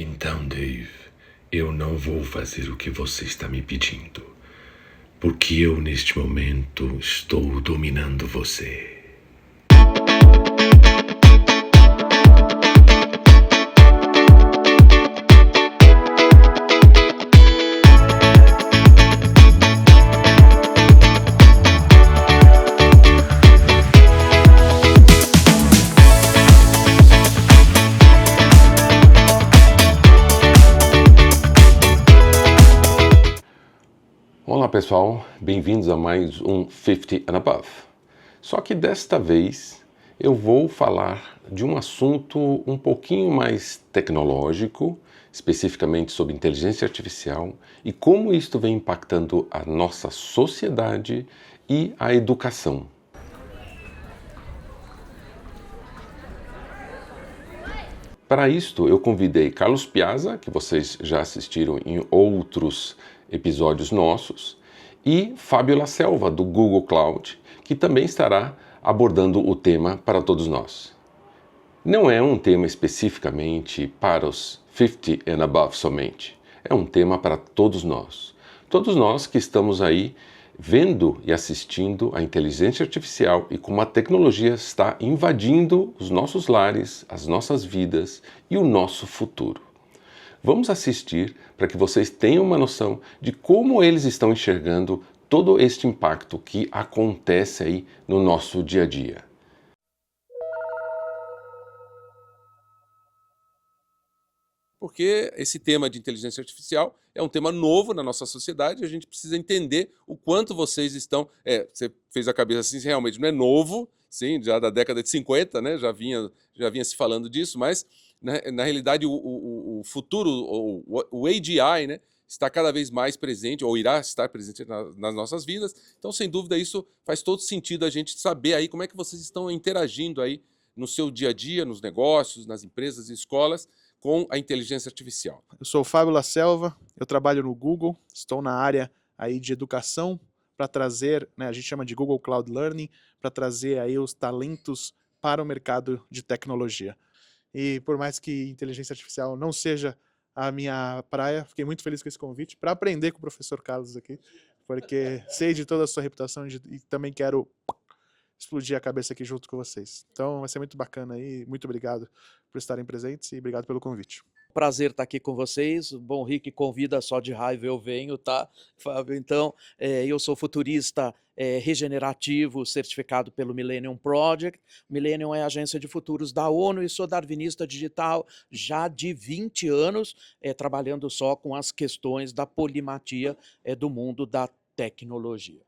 Então, Dave, eu não vou fazer o que você está me pedindo, porque eu, neste momento, estou dominando você. Olá pessoal, bem-vindos a mais um 50 and Above. Só que desta vez eu vou falar de um assunto um pouquinho mais tecnológico, especificamente sobre inteligência artificial e como isto vem impactando a nossa sociedade e a educação. Para isto eu convidei Carlos Piazza, que vocês já assistiram em outros episódios nossos, e Fábio La Selva, do Google Cloud, que também estará abordando o tema para todos nós. Não é um tema especificamente para os 50 and above somente, é um tema para todos nós. Todos nós que estamos aí vendo e assistindo a inteligência artificial e como a tecnologia está invadindo os nossos lares, as nossas vidas e o nosso futuro. Vamos assistir para que vocês tenham uma noção de como eles estão enxergando todo este impacto que acontece aí no nosso dia a dia. Porque esse tema de inteligência artificial é um tema novo na nossa sociedade e a gente precisa entender o quanto vocês estão... você fez a cabeça assim, realmente não é novo, sim, já da década de 50, né, já vinha se falando disso, mas na realidade o futuro, o AGI, né, está cada vez mais presente, ou irá estar presente nas nossas vidas. Então, sem dúvida, isso faz todo sentido a gente saber aí como é que vocês estão interagindo aí no seu dia a dia, nos negócios, nas empresas e escolas, com a inteligência artificial. Eu sou o Fábio La Selva, eu trabalho no Google, estou na área aí de educação para trazer, a gente chama de Google Cloud Learning, para trazer aí os talentos para o mercado de tecnologia. E por mais que inteligência artificial não seja a minha praia, fiquei muito feliz com esse convite para aprender com o professor Carlos aqui, porque sei de toda a sua reputação e também quero explodir a cabeça aqui junto com vocês. Então vai ser muito bacana aí, muito obrigado por estarem presentes e obrigado pelo convite. Prazer estar aqui com vocês. Bom, Rick convida, só de raiva eu venho, tá, Fábio? Então, eu sou futurista regenerativo, certificado pelo Millennium Project. Millennium é a agência de futuros da ONU e sou darwinista digital já de 20 anos, trabalhando só com as questões da polimatia do mundo da tecnologia.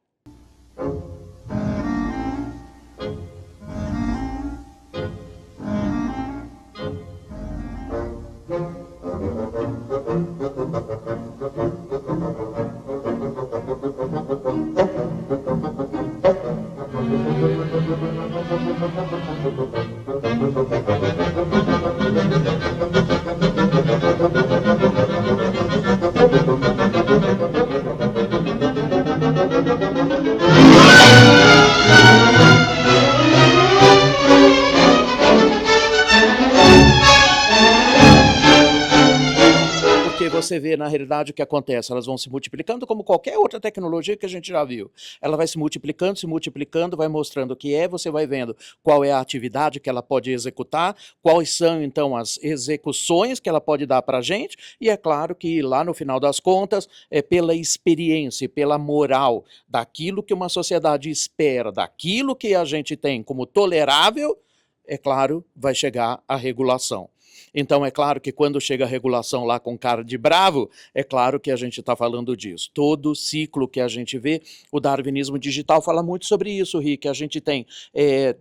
Você vê, na realidade, o que acontece, elas vão se multiplicando como qualquer outra tecnologia que a gente já viu. Ela vai se multiplicando, vai mostrando o que é, você vai vendo qual é a atividade que ela pode executar, quais são, então, as execuções que ela pode dar para a gente, e é claro que, lá no final das contas, pela experiência, pela moral daquilo que uma sociedade espera, daquilo que a gente tem como tolerável, é claro, vai chegar a regulação. Então, é claro que quando chega a regulação lá com cara de bravo, é claro que a gente está falando disso. Todo ciclo que a gente vê, o darwinismo digital fala muito sobre isso, Rick. A gente tem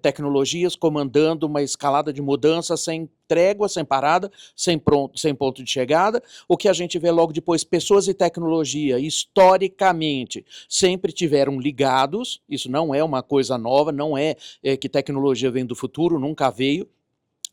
tecnologias comandando uma escalada de mudança sem trégua, sem parada, sem ponto de chegada. O que a gente vê logo depois, pessoas e tecnologia, historicamente, sempre tiveram ligados. Isso não é uma coisa nova, não é que tecnologia vem do futuro, nunca veio.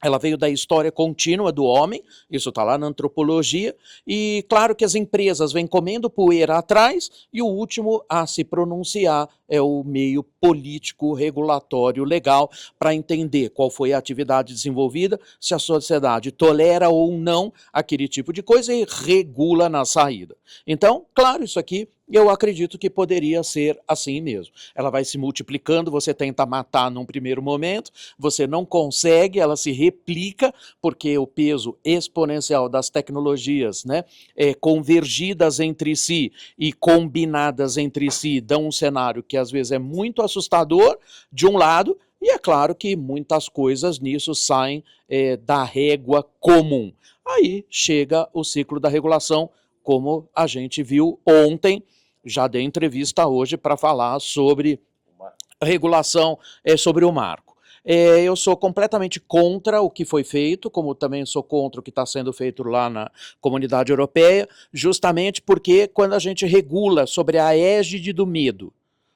Ela veio da história contínua do homem, isso está lá na antropologia, e claro que as empresas vêm comendo poeira atrás, e o último a se pronunciar é o meio político, regulatório, legal, para entender qual foi a atividade desenvolvida, se a sociedade tolera ou não aquele tipo de coisa e regula na saída. Então, claro, isso aqui eu acredito que poderia ser assim mesmo. Ela vai se multiplicando, você tenta matar num primeiro momento, você não consegue, ela se replica, porque o peso exponencial das tecnologias, né, convergidas entre si e combinadas entre si, dão um cenário que às vezes é muito assustador, de um lado, e é claro que muitas coisas nisso saem da régua comum. Aí chega o ciclo da regulação, como a gente viu ontem, já dei entrevista hoje para falar sobre a regulação, sobre o marco. Eu sou completamente contra o que foi feito, como também sou contra o que está sendo feito lá na Comunidade Europeia, justamente porque quando a gente regula sobre a égide do medo,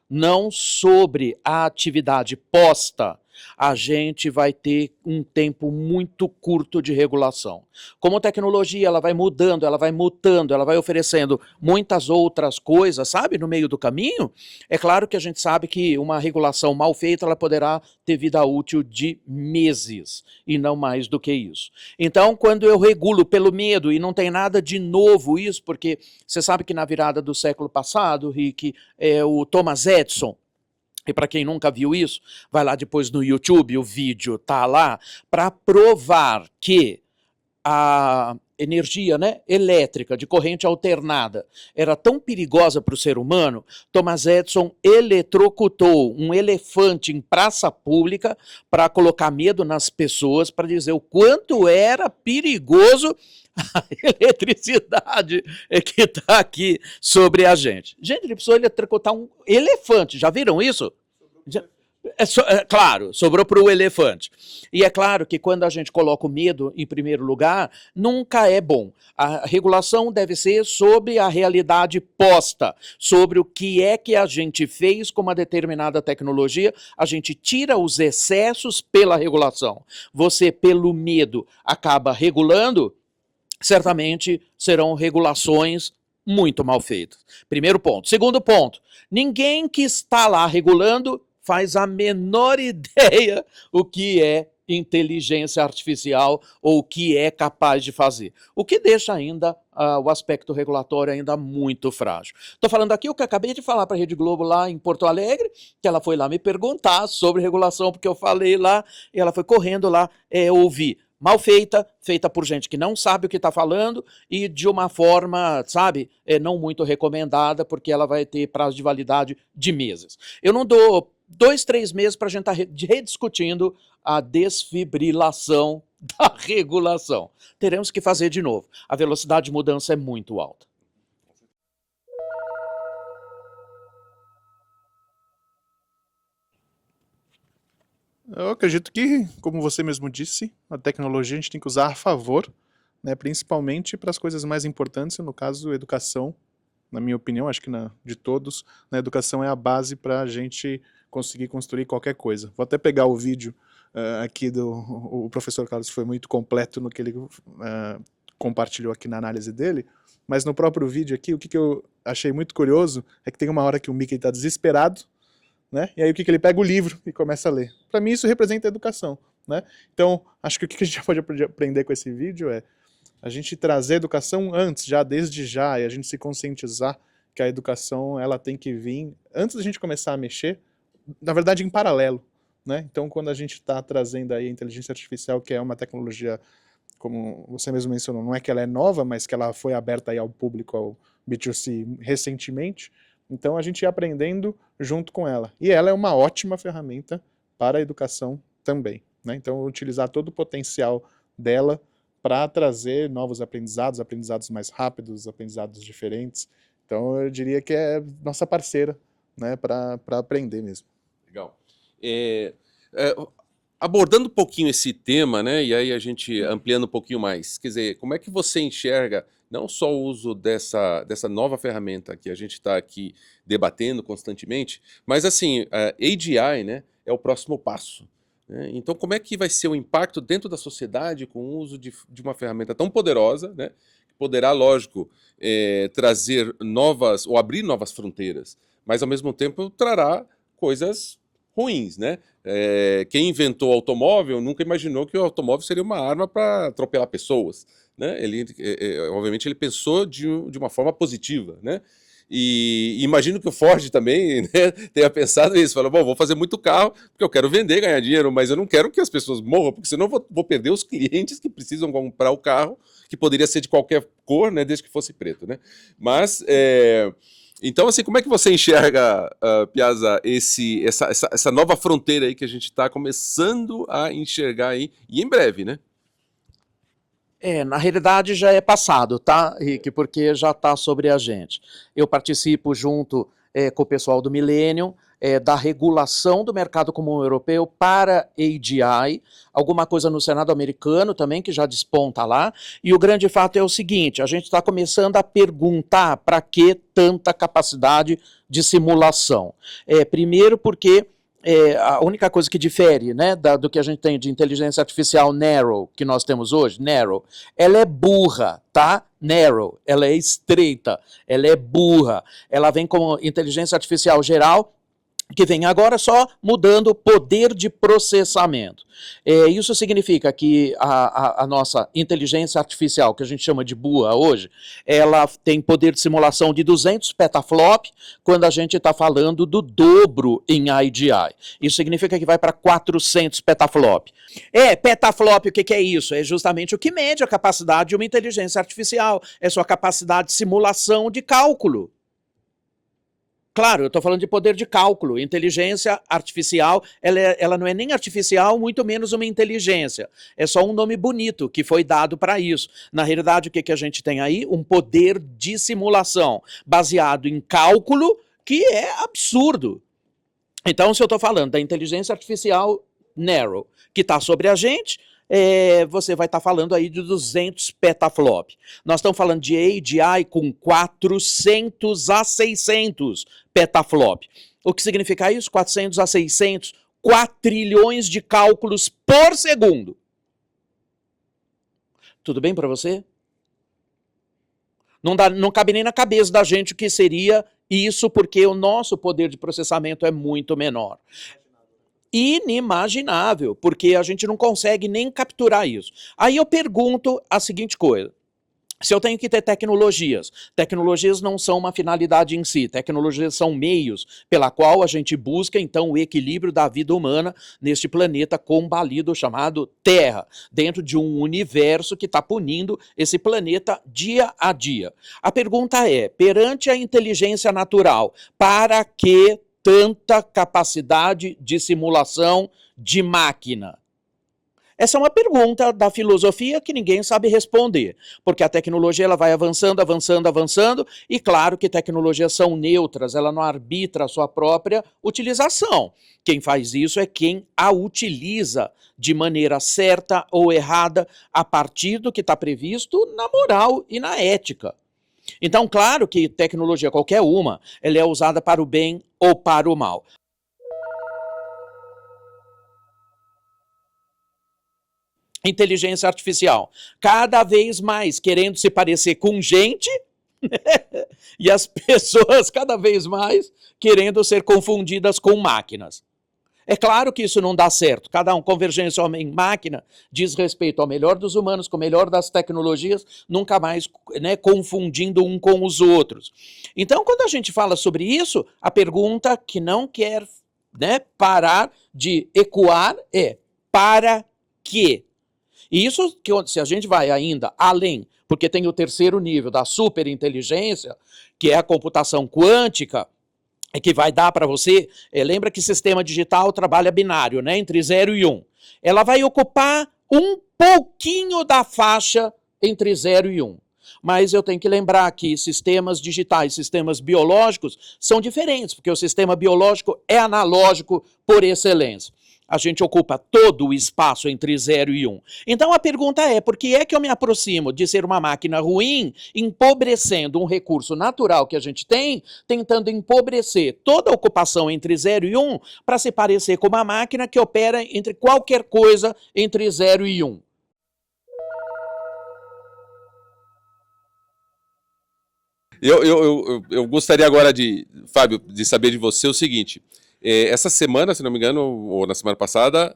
não sobre a atividade posta, a gente vai ter um tempo muito curto de regulação. Como a tecnologia ela vai mudando, ela vai mutando, ela vai oferecendo muitas outras coisas, sabe, no meio do caminho, é claro que a gente sabe que uma regulação mal feita ela poderá ter vida útil de meses e não mais do que isso. Então, quando eu regulo pelo medo e não tem nada de novo isso, porque você sabe que na virada do século passado, Rick, o Thomas Edison, e para quem nunca viu isso, vai lá depois no YouTube, o vídeo tá lá, para provar que a energia, né, elétrica de corrente alternada era tão perigosa para o ser humano, Thomas Edison eletrocutou um elefante em praça pública para colocar medo nas pessoas, para dizer o quanto era perigoso a eletricidade que está aqui sobre a gente. Gente, ele precisou eletrocutar um elefante, já viram isso? Claro, sobrou para o elefante. E é claro que quando a gente coloca o medo em primeiro lugar, nunca é bom. A regulação deve ser sobre a realidade posta, sobre o que é que a gente fez com uma determinada tecnologia, a gente tira os excessos pela regulação. Você, pelo medo, acaba regulando, certamente serão regulações muito mal feitas. Primeiro ponto. Segundo ponto, ninguém que está lá regulando faz a menor ideia o que é inteligência artificial ou o que é capaz de fazer. O que deixa ainda o aspecto regulatório ainda muito frágil. Estou falando aqui o que eu acabei de falar para a Rede Globo lá em Porto Alegre, que ela foi lá me perguntar sobre regulação, porque eu falei lá, e ela foi correndo lá ouvir. Mal feita, feita por gente que não sabe o que está falando e de uma forma, sabe, não muito recomendada, porque ela vai ter prazo de validade de meses. Eu não dou 2, 3 meses para a gente estar rediscutindo a desfibrilação da regulação. Teremos que fazer de novo. A velocidade de mudança é muito alta. Eu acredito que, como você mesmo disse, a tecnologia a gente tem que usar a favor, né, principalmente para as coisas mais importantes, no caso, educação. Na minha opinião, acho que de todos, a educação é a base para a gente conseguir construir qualquer coisa. Vou até pegar o vídeo aqui o professor Carlos foi muito completo no que ele compartilhou aqui na análise dele, mas no próprio vídeo aqui, o que eu achei muito curioso é que tem uma hora que o Mickey está desesperado, né? E aí o que ele pega? O livro e começa a ler. Para mim isso representa a educação, né? Então, acho que o que a gente pode aprender com esse vídeo é a gente trazer a educação antes, desde já, e a gente se conscientizar que a educação ela tem que vir antes da gente começar a mexer, na verdade em paralelo, né? Então, quando a gente está trazendo aí a inteligência artificial, que é uma tecnologia, como você mesmo mencionou, não é que ela é nova, mas que ela foi aberta aí ao público, ao B2C recentemente, então a gente ia aprendendo junto com ela. E ela é uma ótima ferramenta para a educação também, né? Então, utilizar todo o potencial dela para trazer novos aprendizados mais rápidos, aprendizados diferentes. Então, eu diria que é nossa parceira, né, para aprender mesmo. Legal. Abordando um pouquinho esse tema, né, e aí a gente ampliando um pouquinho mais, quer dizer, como é que você enxerga não só o uso dessa nova ferramenta que a gente está aqui debatendo constantemente, mas assim, a AGI, né, é o próximo passo. né? Então, como é que vai ser o impacto dentro da sociedade com o uso de uma ferramenta tão poderosa, né? Que poderá, lógico, trazer novas, ou abrir novas fronteiras, mas ao mesmo tempo trará coisas ruins, né? Quem inventou o automóvel nunca imaginou que o automóvel seria uma arma para atropelar pessoas, né? Obviamente, ele pensou de uma forma positiva, né? E imagino que o Ford também, né, tenha pensado isso. Falou, bom, vou fazer muito carro porque eu quero vender, ganhar dinheiro, mas eu não quero que as pessoas morram, porque senão vou perder os clientes que precisam comprar o carro, que poderia ser de qualquer cor, né, desde que fosse preto, né? Mas, então, assim, como é que você enxerga, Piazza, essa nova fronteira aí que a gente está começando a enxergar aí, e em breve, né? Na realidade já é passado, tá, Rick? Porque já está sobre a gente. Eu participo junto com o pessoal do Millennium da regulação do mercado comum europeu para AGI, alguma coisa no Senado americano também, que já desponta lá, e o grande fato é o seguinte, a gente está começando a perguntar para que tanta capacidade de simulação. Primeiro porque a única coisa que difere, né, do que a gente tem de inteligência artificial narrow, que nós temos hoje, narrow, ela é burra, tá? Narrow, ela é estreita, ela é burra. Ela vem como inteligência artificial geral, que vem agora só mudando o poder de processamento. Isso significa que a nossa inteligência artificial, que a gente chama de BUA hoje, ela tem poder de simulação de 200 petaflop, quando a gente está falando do dobro em IGI. Isso significa que vai para 400 petaflop. Petaflop, o que é isso? É justamente o que mede a capacidade de uma inteligência artificial, é sua capacidade de simulação de cálculo. Claro, eu estou falando de poder de cálculo. Inteligência artificial, ela não é nem artificial, muito menos uma inteligência. É só um nome bonito que foi dado para isso. Na realidade, o que a gente tem aí? Um poder de simulação baseado em cálculo que é absurdo. Então, se eu estou falando da inteligência artificial narrow, que está sobre a gente, você vai estar falando aí de 200 petaflop. Nós estamos falando de AGI com 400 a 600 petaflop. O que significa isso? 400 a 600, 4 trilhões de cálculos por segundo. Tudo bem para você? Não cabe nem na cabeça da gente o que seria isso, porque o nosso poder de processamento é muito menor. Inimaginável, porque a gente não consegue nem capturar isso. Aí eu pergunto a seguinte coisa, se eu tenho que ter tecnologias não são uma finalidade em si, tecnologias são meios pela qual a gente busca, então, o equilíbrio da vida humana neste planeta combalido chamado Terra, dentro de um universo que está punindo esse planeta dia a dia. A pergunta é, perante a inteligência natural, para que tanta capacidade de simulação de máquina? Essa é uma pergunta da filosofia que ninguém sabe responder, porque a tecnologia ela vai avançando, avançando, avançando, e claro que tecnologias são neutras, ela não arbitra a sua própria utilização. Quem faz isso é quem a utiliza de maneira certa ou errada, a partir do que está previsto na moral e na ética. Então, claro que tecnologia, qualquer uma, ela é usada para o bem ou para o mal. Inteligência artificial, cada vez mais querendo se parecer com gente, e as pessoas cada vez mais querendo ser confundidas com máquinas. É claro que isso não dá certo. Cada convergência homem-máquina diz respeito ao melhor dos humanos com o melhor das tecnologias, nunca mais, né, confundindo um com os outros. Então, quando a gente fala sobre isso, a pergunta que não quer, né, parar de ecoar é: para quê? E isso, se a gente vai ainda além, porque tem o terceiro nível da superinteligência, que é a computação quântica, que vai dar para você, lembra que sistema digital trabalha binário, né, entre 0 e 1. Ela vai ocupar um pouquinho da faixa entre 0 e 1. Mas eu tenho que lembrar que sistemas digitais, sistemas biológicos são diferentes, porque o sistema biológico é analógico por excelência. A gente ocupa todo o espaço entre 0 e 1. Então a pergunta é, por que é que eu me aproximo de ser uma máquina ruim, empobrecendo um recurso natural que a gente tem, tentando empobrecer toda a ocupação entre 0 e 1 para se parecer com uma máquina que opera entre qualquer coisa entre 0 e 1? Eu gostaria agora de, Fábio, de saber de você o seguinte. Essa semana, se não me engano, ou na semana passada,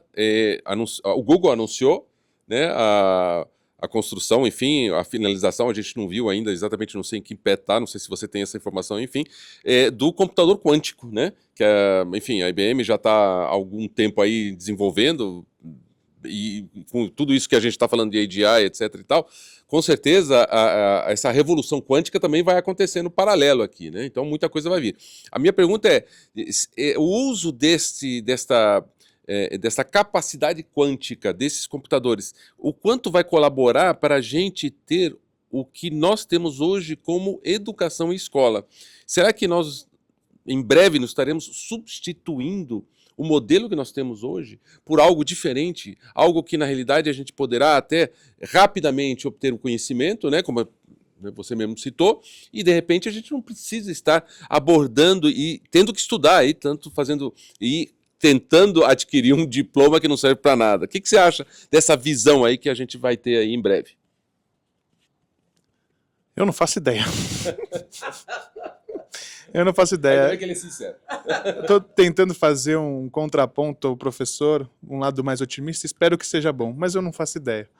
o Google anunciou, né, a construção, enfim, a finalização, a gente não viu ainda exatamente, não sei em que pé está, não sei se você tem essa informação, enfim, do computador quântico, né, que enfim, a IBM já está há algum tempo aí desenvolvendo, e com tudo isso que a gente está falando de AGI, etc e tal, com certeza essa revolução quântica também vai acontecer no paralelo aqui, né? Então muita coisa vai vir. A minha pergunta o uso desta capacidade quântica desses computadores, o quanto vai colaborar para a gente ter o que nós temos hoje como educação e escola? Será que nós, em breve, nos estaremos substituindo o modelo que nós temos hoje por algo diferente, algo que na realidade a gente poderá até rapidamente obter o conhecimento, né, como você mesmo citou, e de repente a gente não precisa estar abordando e tendo que estudar aí, tanto fazendo e tentando adquirir um diploma que não serve para nada. O que você acha dessa visão aí que a gente vai ter aí em breve? Eu não faço ideia. Eu não faço ideia. Ainda bem que ele é sincero. Estou tentando fazer um contraponto ao professor, um lado mais otimista, espero que seja bom, mas eu não faço ideia.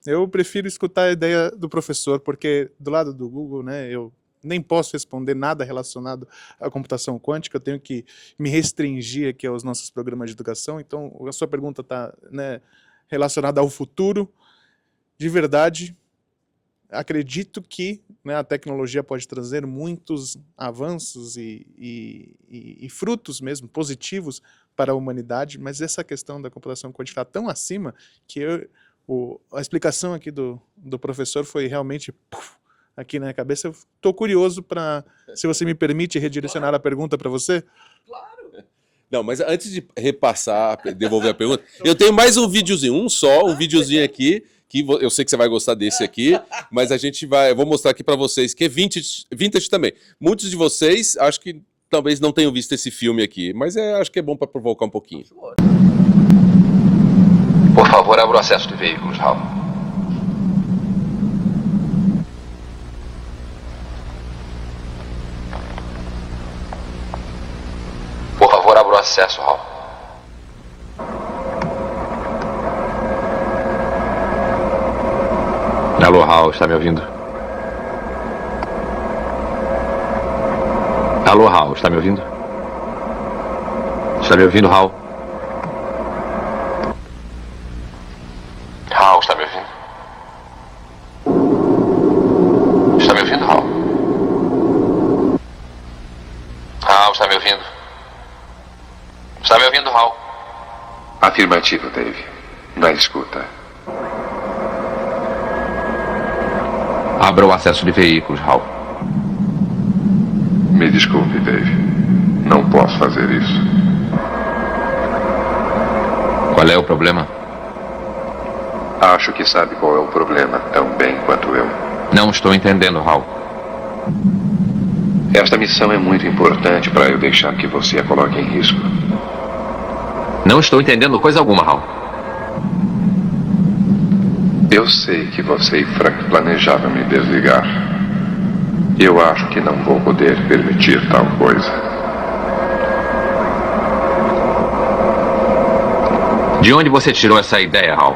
Eu prefiro escutar a ideia do professor, porque do lado do Google, né, eu nem posso responder nada relacionado à computação quântica, eu tenho que me restringir aqui aos nossos programas de educação, então a sua pergunta está, né, relacionada ao futuro. De verdade, acredito que, né, a tecnologia pode trazer muitos avanços e frutos mesmo positivos para a humanidade, mas essa questão da computação quântica está tão acima que a explicação aqui do professor foi realmente aqui na minha cabeça. Eu estou curioso para, se você me permite, redirecionar a pergunta para você. Não, mas antes de repassar, devolver a pergunta, eu tenho mais um videozinho, um videozinho aqui, que eu sei que você vai gostar desse aqui, mas eu vou mostrar aqui para vocês, que é vintage também. Muitos de vocês, acho que talvez não tenham visto esse filme aqui, mas acho que é bom para provocar um pouquinho. Por favor, abra o acesso de veículos, Raul. Por favor, abra o acesso, Raul. Alô, Raul, está me ouvindo? Alô, Raul, está me ouvindo? Está me ouvindo, Raul? Raul, está me ouvindo? Está me ouvindo, Raul? Raul, está me ouvindo? Está me ouvindo, Raul? Afirmativo, Dave. Não escuta. Abra o acesso de veículos, Raul. Me desculpe, Dave. Não posso fazer isso. Qual é o problema? Acho que sabe qual é o problema tão bem quanto eu. Não estou entendendo, Raul. Esta missão é muito importante para eu deixar que você a coloque em risco. Não estou entendendo coisa alguma, Raul. Eu sei que você e Frank planejavam me desligar. Eu acho que não vou poder permitir tal coisa. De onde você tirou essa ideia, Raul?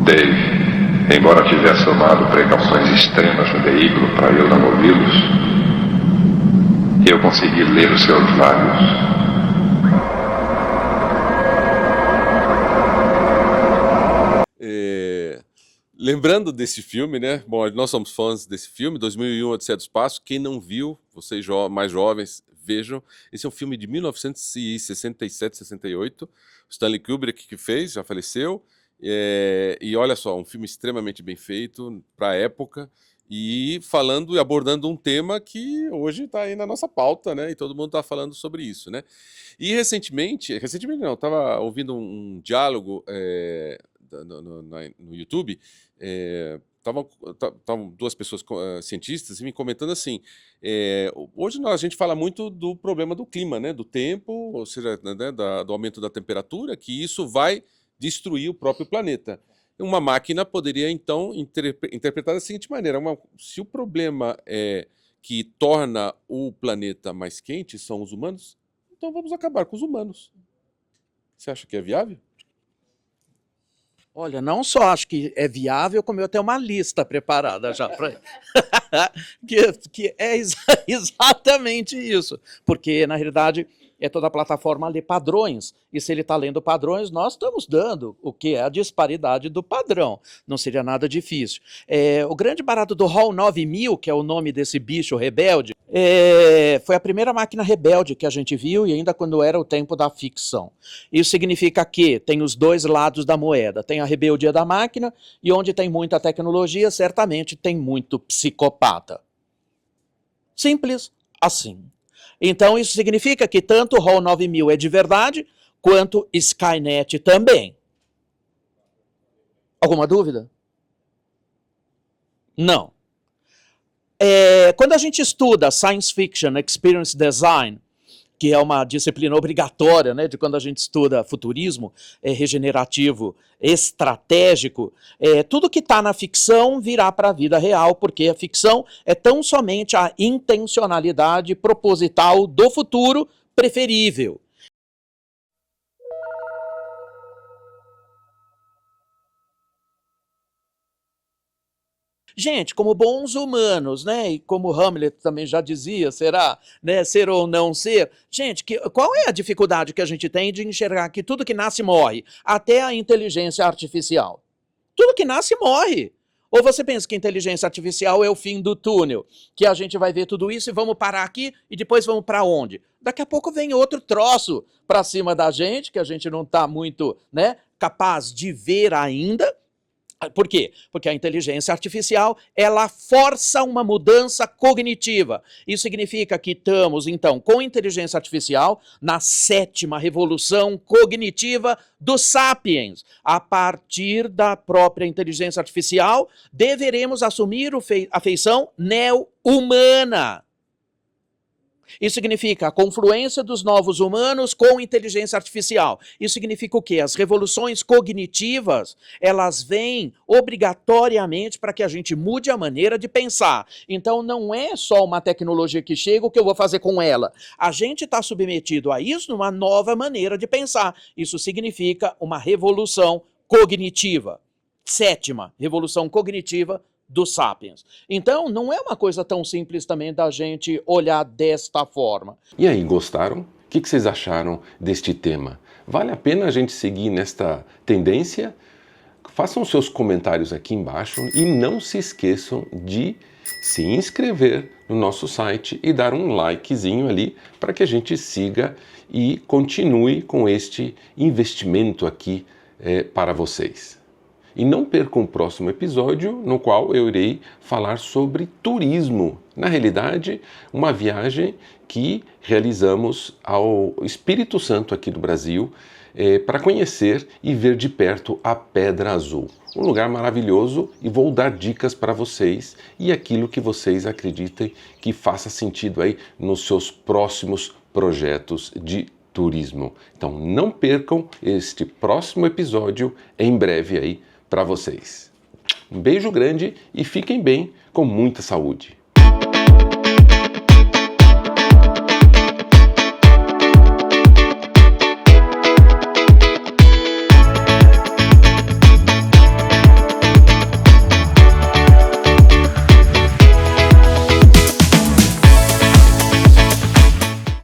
Dave, embora tivesse tomado precauções extremas no veículo para eu não ouvi-los, eu consegui ler os seus lábios. Lembrando desse filme, né? Bom, nós somos fãs desse filme, 2001, Odisseia do Espaço. Quem não viu, vocês mais jovens, vejam. Esse é um filme de 1967, 68. Stanley Kubrick que fez, já faleceu. E olha só, um filme extremamente bem feito para a época e falando e abordando um tema que hoje está aí na nossa pauta, né? E todo mundo está falando sobre isso, né? E recentemente não, estava ouvindo um diálogo no YouTube, estavam duas pessoas cientistas me comentando assim, hoje a gente fala muito do problema do clima, né? Do tempo, ou seja, né, do aumento da temperatura, que isso vai destruir o próprio planeta. Uma máquina poderia, então, interpretar da seguinte maneira: se o problema que torna o planeta mais quente são os humanos, então vamos acabar com os humanos. Você acha que é viável? Olha, não só acho que é viável, como eu tenho uma lista preparada já para que é exatamente isso. Porque, na realidade, toda a plataforma lê padrões. E se ele está lendo padrões, nós estamos dando o que é a disparidade do padrão. Não seria nada difícil. O grande barato do HAL 9000, que é o nome desse bicho rebelde, foi a primeira máquina rebelde que a gente viu, e ainda quando era o tempo da ficção. Isso significa que tem os dois lados da moeda. Tem a rebeldia da máquina, e onde tem muita tecnologia, certamente tem muito psicopata. Simples assim. Então isso significa que tanto o HAL 9000 é de verdade, quanto Skynet também. Alguma dúvida? Não. Quando a gente estuda Science Fiction Experience Design, que é uma disciplina obrigatória, né, de quando a gente estuda futurismo regenerativo, estratégico, tudo que está na ficção virá para a vida real, porque a ficção é tão somente a intencionalidade proposital do futuro preferível. Gente, como bons humanos, né, e como Hamlet também já dizia, será, né, ser ou não ser, gente, qual é a dificuldade que a gente tem de enxergar que tudo que nasce morre, até a inteligência artificial? Tudo que nasce morre. Ou você pensa que a inteligência artificial é o fim do túnel, que a gente vai ver tudo isso e vamos parar aqui e depois vamos para onde? Daqui a pouco vem outro troço para cima da gente, que a gente não está muito, né, capaz de ver ainda. Por quê? Porque a inteligência artificial, ela força uma mudança cognitiva. Isso significa que estamos, então, com inteligência artificial na 7ª revolução cognitiva dos sapiens. A partir da própria inteligência artificial, deveremos assumir a feição neo-humana. Isso significa a confluência dos novos humanos com inteligência artificial. Isso significa o quê? As revoluções cognitivas, elas vêm obrigatoriamente para que a gente mude a maneira de pensar. Então não é só uma tecnologia que chega, o que eu vou fazer com ela. A gente está submetido a isso numa nova maneira de pensar. Isso significa uma revolução cognitiva. 7ª revolução cognitiva dos sapiens. Então, não é uma coisa tão simples também da gente olhar desta forma. E aí, gostaram? O que vocês acharam deste tema? Vale a pena a gente seguir nesta tendência? Façam seus comentários aqui embaixo e não se esqueçam de se inscrever no nosso site e dar um likezinho ali para que a gente siga e continue com este investimento aqui para vocês. E não percam o próximo episódio, no qual eu irei falar sobre turismo. Na realidade, uma viagem que realizamos ao Espírito Santo aqui do Brasil, para conhecer e ver de perto a Pedra Azul. Um lugar maravilhoso, e vou dar dicas para vocês e aquilo que vocês acreditem que faça sentido aí nos seus próximos projetos de turismo. Então não percam este próximo episódio em breve aí para vocês. Um beijo grande e fiquem bem, com muita saúde.